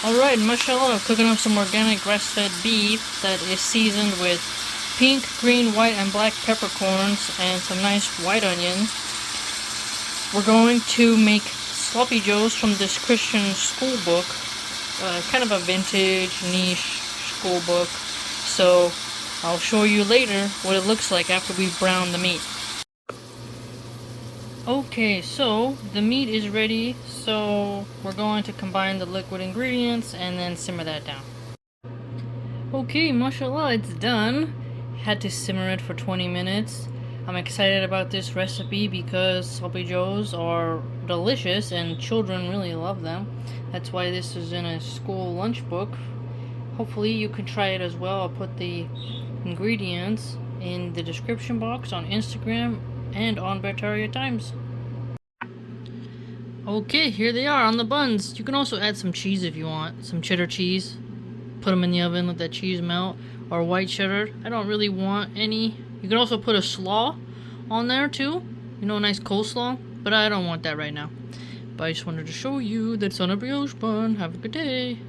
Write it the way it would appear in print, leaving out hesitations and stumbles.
Alright, mashallah, cooking up some organic grass-fed beef that is seasoned with pink, green, white, and black peppercorns and some nice white onions. We're going to make sloppy joes from this Christian school book, kind of a vintage, niche school book. So I'll show you later what it looks like after we've browned the meat. Okay, so the meat is ready, so we're going to combine the liquid ingredients and then simmer that down. Okay, mashallah, it's done. Had to simmer it for 20 minutes. I'm excited about this recipe because sloppy joes are delicious and children really love them. That's why this is in a school lunch book. Hopefully you can try it as well. I'll put the ingredients in the description box on Instagram and on Bartaria Times. Okay, here they are on the buns. You can also add some cheese if you want, some cheddar cheese. Put them in the oven, let that cheese melt, or white cheddar. I don't really want any. You can also put a slaw on there too, you know, a nice coleslaw, but I don't want that right now. But I just wanted to show you that it's on a brioche bun. Have a good day.